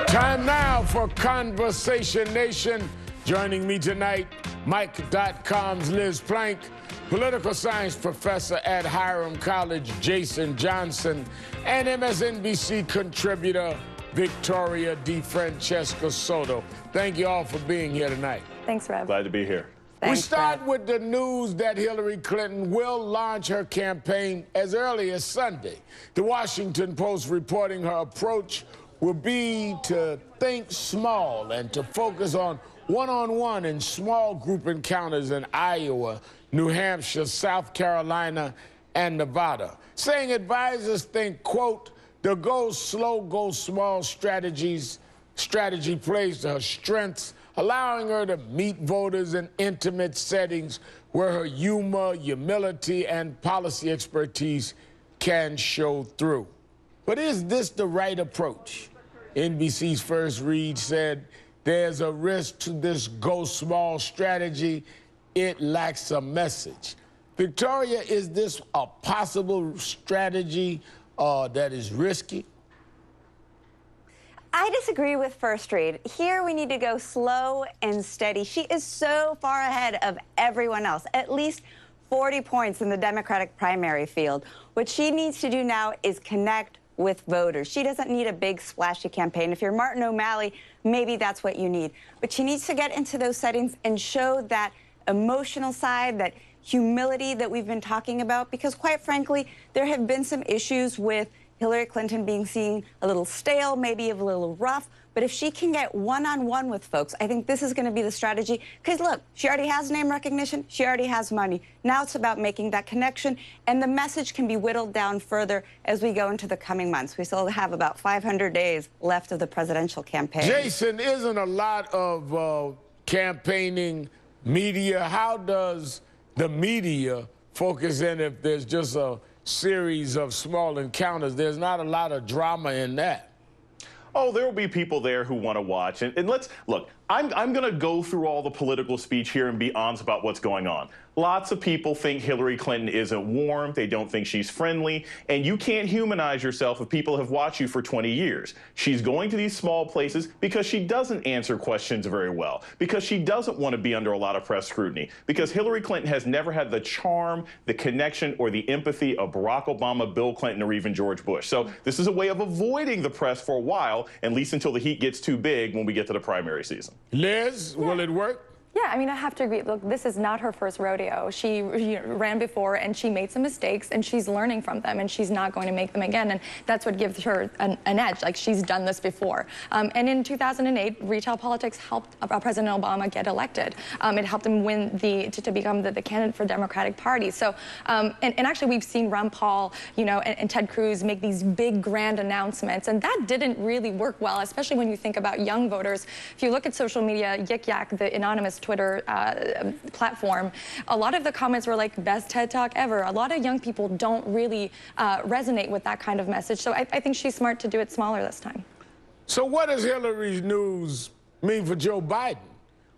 Time now for Conversation Nation. Joining me tonight, Mike.com's Liz Plank, political science professor at Hiram College, Jason Johnson, and MSNBC contributor, Victoria DeFrancesco Soto. Thank you all for being here tonight. Thanks, Rev. Glad to be here. We start with the news that Hillary Clinton will launch her campaign as early as Sunday. The Washington Post reporting her approach will be to think small and to focus on one-on-one and small group encounters in Iowa, New Hampshire, South Carolina, and Nevada, saying advisors think, quote, the go slow, go small strategy plays to her strengths, allowing her to meet voters in intimate settings where her humor, humility, and policy expertise can show through. But is this the right approach? NBC's First Read said there's a risk to this go small strategy. It lacks a message. Victoria, is this a possible strategy that is risky? I disagree with First Read. Here we need to go slow and steady. She is so far ahead of everyone else, at least 40 points in the Democratic primary field. What she needs to do now is connect with voters. She doesn't need a big splashy campaign. If you're Martin O'Malley, maybe that's what you need. But she needs to get into those settings and show that emotional side, that humility that we've been talking about, because quite frankly, there have been some issues with Hillary Clinton being seen a little stale, maybe a little rough. But if she can get one-on-one with folks, I think this is going to be the strategy. Because look, she already has name recognition. She already has money. Now it's about making that connection. And the message can be whittled down further as we go into the coming months. We still have about 500 days left of the presidential campaign. Jason, isn't a lot of campaigning media? How does the media focus in if there's just a series of small encounters? There's not a lot of drama in that. Oh, there will be people there who want to watch. And let's, look, I'm going to go through all the political speech here and be honest about what's going on. Lots of people think Hillary Clinton isn't warm. They don't think she's friendly. And you can't humanize yourself if people have watched you for 20 years. She's going to these small places because she doesn't answer questions very well, because she doesn't want to be under a lot of press scrutiny, because Hillary Clinton has never had the charm, the connection, or the empathy of Barack Obama, Bill Clinton, or even George Bush. So this is a way of avoiding the press for a while, at least until the heat gets too big when we get to the primary season. Liz, will it work? Yeah, I mean, I have to agree. Look, this is not her first rodeo. She ran before, and she made some mistakes, and she's learning from them, and she's not going to make them again, and that's what gives her an edge. Like, she's done this before. And in 2008, retail politics helped President Obama get elected. It helped him win to become the candidate for the Democratic Party. So, and actually, we've seen Ron Paul, and Ted Cruz make these big, grand announcements, and that didn't really work well, especially when you think about young voters. If you look at social media, Yik Yak, the anonymous Twitter platform, a lot of the comments were like, best TED Talk ever. A lot of young people don't really resonate with that kind of message. So I think she's smart to do it smaller this time. So what does Hillary's news mean for Joe Biden?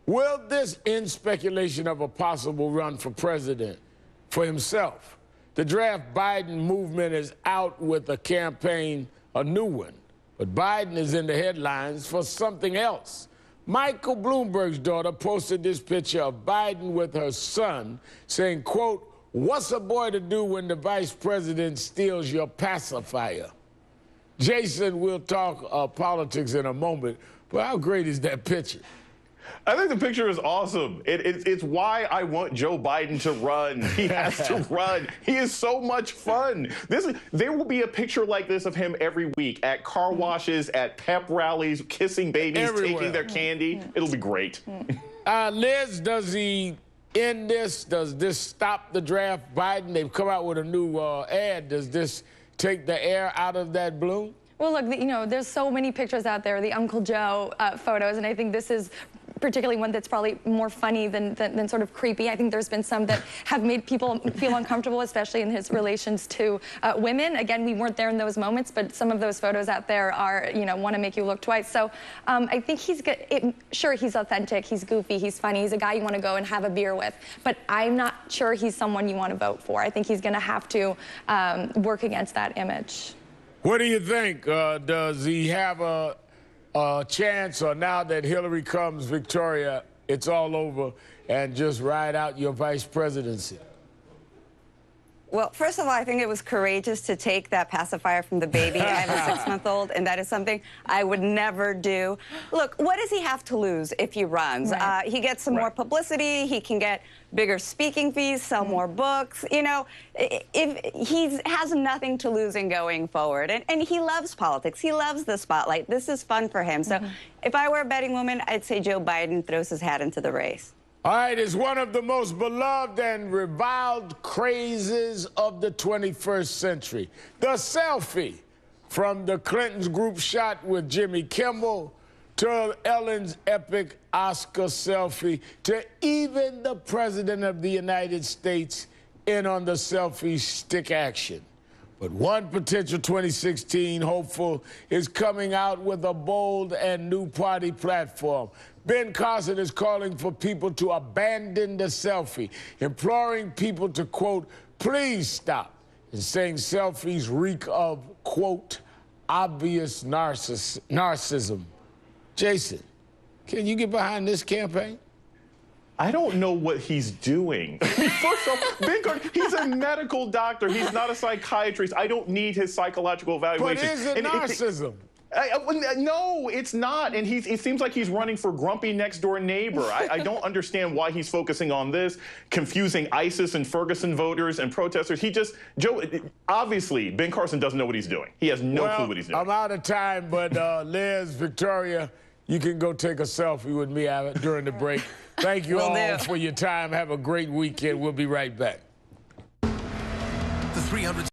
Will this end speculation of a possible run for president for himself? The Draft Biden movement is out with a campaign, a new one. But Biden is in the headlines for something else. Michael Bloomberg's daughter posted this picture of Biden with her son saying, quote, what's a boy to do when the vice president steals your pacifier? Jason, we'll talk politics in a moment, but how great is that picture? I think the picture is awesome. It's why I want Joe Biden to run. He has to run. He is so much fun. There will be a picture like this of him every week at car washes, at pep rallies, kissing babies, taking their candy. It'll be great. Liz, does he end this? Does this stop the draft Biden? They've come out with a new ad. Does this take the air out of that balloon? Well, look, there's so many pictures out there, the Uncle Joe photos, and I think this is particularly one that's probably more funny than sort of creepy. I think there's been some that have made people feel uncomfortable, especially in his relations to women. Again, we weren't there in those moments, but some of those photos out there are, want to make you look twice. So I think he's good. Sure, he's authentic, he's goofy, he's funny, he's a guy you want to go and have a beer with, but I'm not sure he's someone you want to vote for. I think he's going to have to work against that image. What do you think? Does he have chance, or now that Hillary comes Victoria, it's all over, and just ride out your vice presidency? Well, first of all, I think it was courageous to take that pacifier from the baby. I have a 6-month-old, and that is something I would never do. Look, what does he have to lose if he runs? Right. He gets some more publicity. He can get bigger speaking fees, sell more books. You know, if he has nothing to lose in going forward. And he loves politics. He loves the spotlight. This is fun for him. So if I were a betting woman, I'd say Joe Biden throws his hat into the race. All right, it's one of the most beloved and reviled crazes of the 21st century. The selfie, from the Clintons' group shot with Jimmy Kimmel to Ellen's epic Oscar selfie to even the President of the United States in on the selfie stick action. But one potential 2016 hopeful is coming out with a bold and new party platform. Ben Carson is calling for people to abandon the selfie, imploring people to, quote, please stop, and saying selfies reek of, quote, obvious narcissism. Jason, can you get behind this campaign? I don't know what he's doing. First off, Ben Carson, he's a medical doctor. He's not a psychiatrist. I don't need his psychological evaluation. But is it narcissism? No, it's not. And it seems like he's running for grumpy next-door neighbor. I don't understand why he's focusing on this, confusing ISIS and Ferguson voters and protesters. Obviously, Ben Carson doesn't know what he's doing. He has no clue what he's doing. I'm out of time, but Liz, Victoria, you can go take a selfie with me during the break. Thank you all for your time. Have a great weekend. We'll be right back. The 300